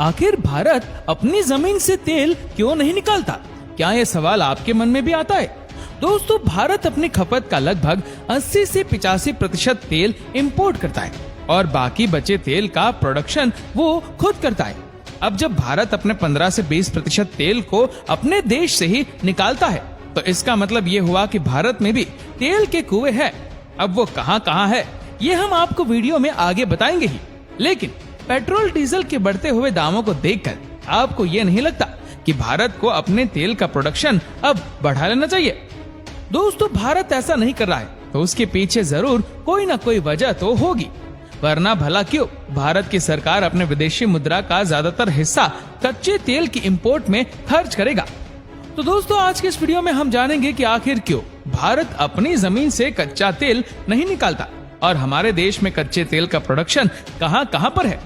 आखिर भारत अपनी जमीन से तेल क्यों नहीं निकालता? क्या ये सवाल आपके मन में भी आता है? दोस्तों, भारत अपनी खपत का लगभग 80 से 85% तेल इंपोर्ट करता है और बाकी बचे तेल का प्रोडक्शन वो खुद करता है। अब जब भारत अपने 15 से 20% तेल को अपने देश से ही निकालता है, तो इसका मतलब ये हुआ कि भारत में भी तेल के कुएं हैं। अब वो कहां है ये हम आपको वीडियो में आगे बताएंगे ही। लेकिन पेट्रोल डीजल के बढ़ते हुए दामों को देखकर आपको ये नहीं लगता कि भारत को अपने तेल का प्रोडक्शन अब बढ़ा लेना चाहिए? दोस्तों, भारत ऐसा नहीं कर रहा है तो उसके पीछे जरूर कोई ना कोई वजह तो होगी, वरना भला क्यों भारत की सरकार अपने विदेशी मुद्रा का ज्यादातर हिस्सा कच्चे तेल की इंपोर्ट में खर्च करेगा। तो दोस्तों, आज के इस वीडियो में हम जानेंगे कि आखिर क्यों भारत अपनी जमीन से कच्चा तेल नहीं निकालता और हमारे देश में कच्चे तेल का प्रोडक्शन कहां पर है।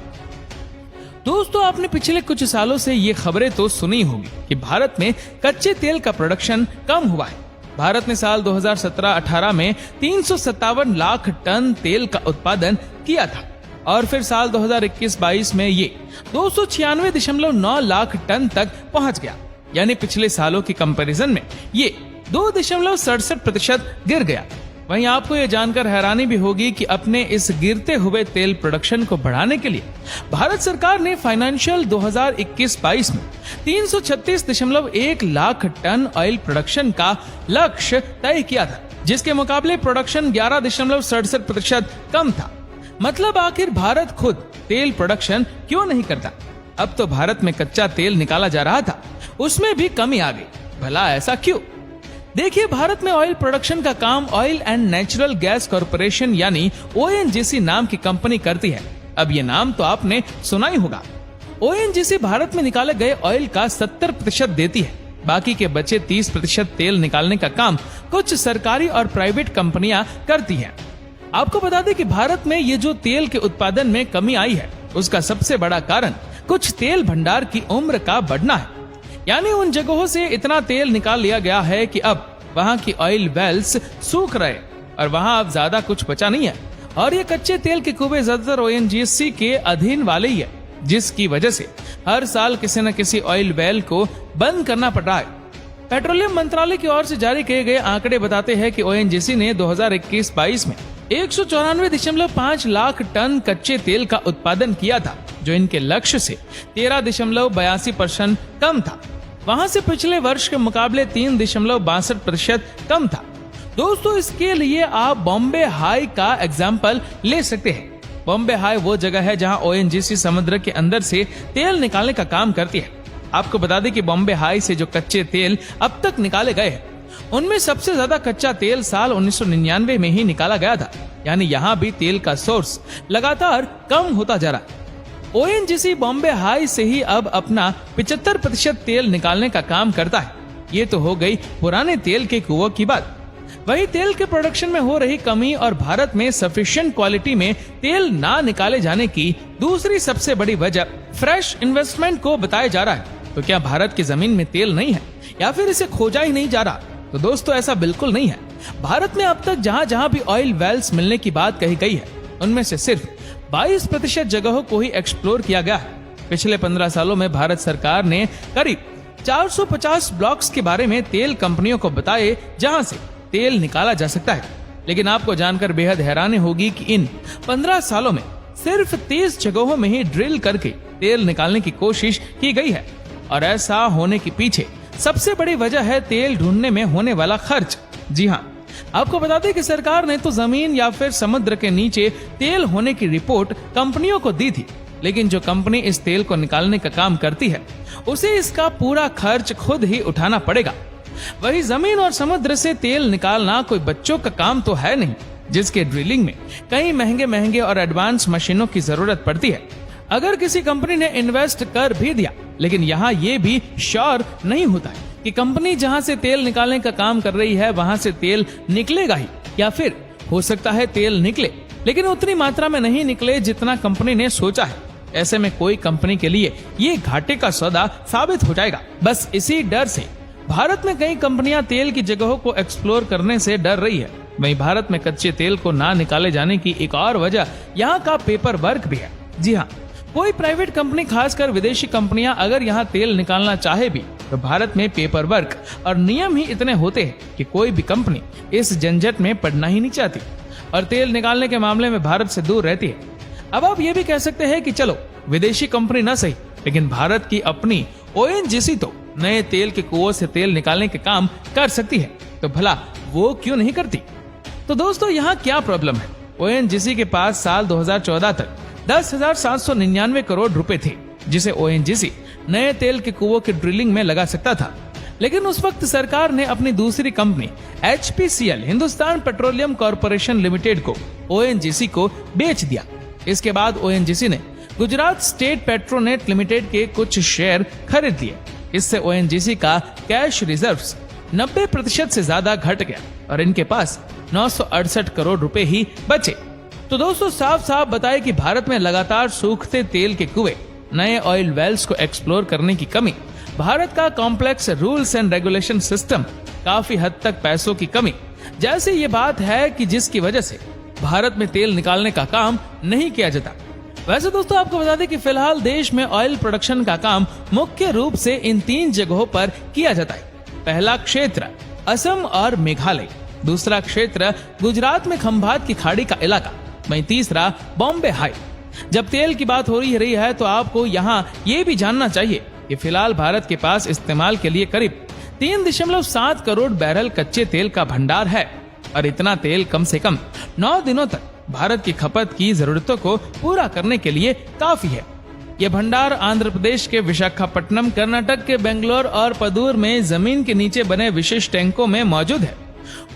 दोस्तों, आपने पिछले कुछ सालों से ये खबरें तो सुनी होगी कि भारत में कच्चे तेल का प्रोडक्शन कम हुआ है। भारत ने साल 2017-18 में 357 लाख टन तेल का उत्पादन किया था और फिर साल 2021-22 में ये 296.9 लाख टन तक पहुंच गया, यानी पिछले सालों की कंपैरिजन में ये 2.67% गिर गया। वहीं आपको ये जानकर हैरानी भी होगी कि अपने इस गिरते हुए तेल प्रोडक्शन को बढ़ाने के लिए भारत सरकार ने फाइनेंशियल 2021-22 में 336.1 लाख टन ऑयल प्रोडक्शन का लक्ष्य तय किया था, जिसके मुकाबले प्रोडक्शन 11.67% कम था। मतलब आखिर भारत खुद तेल प्रोडक्शन क्यों नहीं करता? अब तो भारत में कच्चा तेल निकाला जा रहा था, उसमें भी कमी आ गई। भला ऐसा क्यों? देखिए, भारत में ऑयल प्रोडक्शन का काम oil and natural gas corporation यानी ONGC नाम की कंपनी करती है। अब ये नाम तो आपने सुना ही होगा। ONGC भारत में निकाले गए ऑयल का 70% देती है, बाकी के बचे 30% तेल निकालने का काम कुछ सरकारी और प्राइवेट कंपनियां करती हैं। आपको बता दें कि भारत में ये जो तेल के उत्पादन में कमी आई है, उसका सबसे बड़ा कारण कुछ तेल भंडार की उम्र का बढ़ना है। यानी उन जगहों से इतना तेल निकाल लिया गया है कि अब वहां की ऑयल वेल्स सूख रहे और वहां अब ज्यादा कुछ बचा नहीं है और ये कच्चे तेल के कुएं ज्यादातर ONGC के अधीन वाले ही है, जिसकी वजह से हर साल किसी न किसी ऑयल वेल को बंद करना पड़ रहा है। पेट्रोलियम मंत्रालय की ओर से जारी किए गए आंकड़े बताते हैं कि ONGC ने 2021-22 में 194.5 लाख टन कच्चे तेल का उत्पादन किया था, जो इनके लक्ष्य से 13.82% कम था। वहां से पिछले वर्ष के मुकाबले 3.62% कम था। दोस्तों, इसके लिए आप बॉम्बे हाई का एग्जाम्पल ले सकते हैं। बॉम्बे हाई वो जगह है जहां ONGC समुद्र के अंदर से तेल निकालने का काम करती है। आपको बता दें कि बॉम्बे हाई से जो कच्चे तेल अब तक निकाले गए हैं, उनमें सबसे ज्यादा कच्चा तेल साल 1999 में ही निकाला गया था। यानी यहाँ भी तेल का सोर्स लगातार कम होता जा रहा है। ONGC बॉम्बे हाई से ही अब अपना 75% तेल निकालने का काम करता है। ये तो हो गई पुराने तेल के कुओं की बात। वही तेल के प्रोडक्शन में हो रही कमी और भारत में सफिशिएंट क्वालिटी में तेल ना निकाले जाने की दूसरी सबसे बड़ी वजह फ्रेश इन्वेस्टमेंट को बताया जा रहा है। तो क्या भारत की जमीन में तेल नहीं है या फिर इसे खोजा ही नहीं जा रहा? तो दोस्तों, ऐसा बिल्कुल नहीं है। भारत में अब तक जहां जहां भी ऑयल वेल्स मिलने की बात कही गई है, उनमें से सिर्फ 22% जगहों को ही एक्सप्लोर किया गया है। पिछले 15 सालों में भारत सरकार ने करीब 450 ब्लॉक्स के बारे में तेल कंपनियों को बताए जहां से तेल निकाला जा सकता है। लेकिन आपको जानकर बेहद हैरानी होगी कि इन 15 सालों में सिर्फ 30 जगहों में ही ड्रिल करके तेल निकालने की कोशिश की गई है। और ऐसा होने के पीछे सबसे बड़ी वजह है तेल ढूंढने में होने वाला खर्च। जी हाँ, आपको बता दें कि सरकार ने तो जमीन या फिर समुद्र के नीचे तेल होने की रिपोर्ट कंपनियों को दी थी, लेकिन जो कंपनी इस तेल को निकालने का काम करती है, उसे इसका पूरा खर्च खुद ही उठाना पड़ेगा। वही जमीन और समुद्र से तेल निकालना कोई बच्चों का काम तो है नहीं, जिसके ड्रिलिंग में कई महंगे और एडवांस मशीनों की जरूरत पड़ती है। अगर किसी कंपनी ने इन्वेस्ट कर भी दिया, लेकिन यहाँ ये भी श्योर नहीं होता है कि कंपनी जहां से तेल निकालने का काम कर रही है वहां से तेल निकलेगा ही, या फिर हो सकता है तेल निकले लेकिन उतनी मात्रा में नहीं निकले जितना कंपनी ने सोचा है। ऐसे में कोई कंपनी के लिए ये घाटे का सौदा साबित हो जाएगा। बस इसी डर से भारत में कई कंपनियां तेल की जगहों को एक्सप्लोर करने से डर रही है। वहीं भारत में कच्चे तेल को ना निकाले जाने की एक और वजह यहाँ का पेपर वर्क भी है। जी हाँ, कोई प्राइवेट कंपनी, खासकर विदेशी कंपनियां अगर यहाँ तेल निकालना चाहे भी तो भारत में पेपर वर्क और नियम ही इतने होते हैं कि कोई भी कंपनी इस झंझट में पड़ना ही नहीं चाहती और तेल निकालने के मामले में भारत से दूर रहती है। अब आप ये भी कह सकते हैं कि चलो विदेशी कंपनी न सही, लेकिन भारत की अपनी ONGC तो नए तेल के कुओं से तेल निकालने के काम कर सकती है, तो भला वो क्यों नहीं करती? तो दोस्तों यहाँ क्या प्रॉब्लम है? ONGC के पास साल 2014 तक 10,799 करोड़ रुपए थे, जिसे ONGC नए तेल के कुओं के ड्रिलिंग में लगा सकता था। लेकिन उस वक्त सरकार ने अपनी दूसरी company HPCL Hindustan petroleum corporation limited को ONGC को बेच दिया। इसके बाद ONGC ने गुजरात स्टेट पेट्रोनेट लिमिटेड के कुछ शेयर खरीद लिए। इससे ONGC का कैश रिजर्व्स 90% से ज्यादा घट गया और इनके पास 968 करोड़ रुपए ही बचे। तो दोस्तों साफ साफ बताए कि भारत में लगातार सूखते तेल के कुएं, नए ऑयल वेल्स को एक्सप्लोर करने की कमी, भारत का complex rules and regulation system, काफी हद तक पैसों की कमी जैसे ये बात है कि जिसकी वजह से भारत में तेल निकालने का काम नहीं किया जाता। वैसे दोस्तों आपको बता दें कि फिलहाल देश में ऑयल प्रोडक्शन का काम मुख्य रूप से इन 3 जगहों पर किया जाता है। पहला क्षेत्र असम और मेघालय, दूसरा क्षेत्र गुजरात में खंभात की खाड़ी का इलाका, वहीं तीसरा बॉम्बे हाई। जब तेल की बात हो रही है तो आपको यहाँ ये भी जानना चाहिए कि फिलहाल भारत के पास इस्तेमाल के लिए करीब 3.7 करोड़ बैरल कच्चे तेल का भंडार है और इतना तेल कम से कम 9 दिनों तक भारत की खपत की जरूरतों को पूरा करने के लिए काफी है। यह भंडार आंध्र प्रदेश के विशाखापट्टनम, कर्नाटक के बेंगलोर और पदूर में जमीन के नीचे बने विशेष टैंकों में मौजूद है।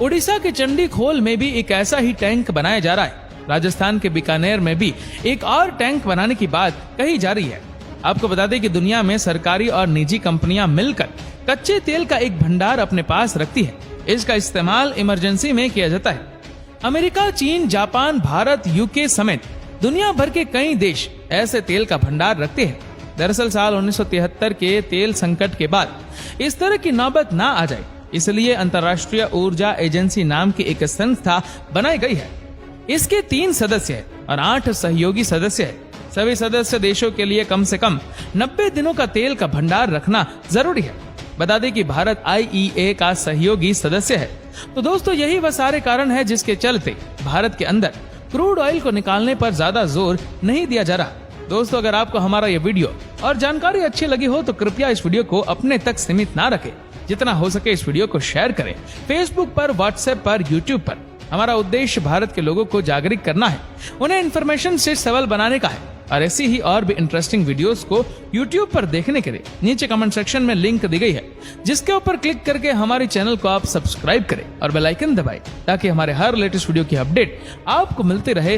उड़ीसा के चंडीखोल में भी एक ऐसा ही टैंक बनाया जा रहा है। राजस्थान के बीकानेर में भी एक और टैंक बनाने की बात कही जा रही है। आपको बता दें कि दुनिया में सरकारी और निजी कंपनियां मिलकर कच्चे तेल का एक भंडार अपने पास रखती है। इसका इस्तेमाल इमरजेंसी में किया जाता है। अमेरिका, चीन, जापान, भारत, UK समेत दुनिया भर के कई देश ऐसे तेल का भंडार रखते हैं। दरअसल साल 1973 के तेल संकट के बाद इस तरह की नौबत ना आ जाए, इसलिए अंतर्राष्ट्रीय ऊर्जा एजेंसी नाम की एक संस्था बनाई गई है। इसके 3 सदस्य है और 8 सहयोगी सदस्य है। सभी सदस्य देशों के लिए कम से कम 90 दिनों का तेल का भंडार रखना जरूरी है। बता दें कि भारत IEA का सहयोगी सदस्य है। तो दोस्तों यही वह सारे कारण है जिसके चलते भारत के अंदर क्रूड ऑयल को निकालने पर ज्यादा जोर नहीं दिया जा रहा। दोस्तों अगर आपको हमारा ये वीडियो और जानकारी अच्छी लगी हो तो कृपया इस वीडियो को अपने तक सीमित ना रखें। जितना हो सके इस वीडियो को शेयर करें। फेसबुक पर, व्हाट्सएप पर, यूट्यूब पर। हमारा उद्देश्य भारत के लोगों को जागरूक करना है, उन्हें इन्फॉर्मेशन से सबल बनाने का है। और ऐसी ही और भी इंटरेस्टिंग वीडियोस को YouTube पर देखने के लिए नीचे कमेंट सेक्शन में लिंक दी गई है, जिसके ऊपर क्लिक करके हमारे चैनल को आप सब्सक्राइब करें और बेल आइकन दबाएं ताकि हमारे हर लेटेस्ट वीडियो की अपडेट आपको मिलती रहे।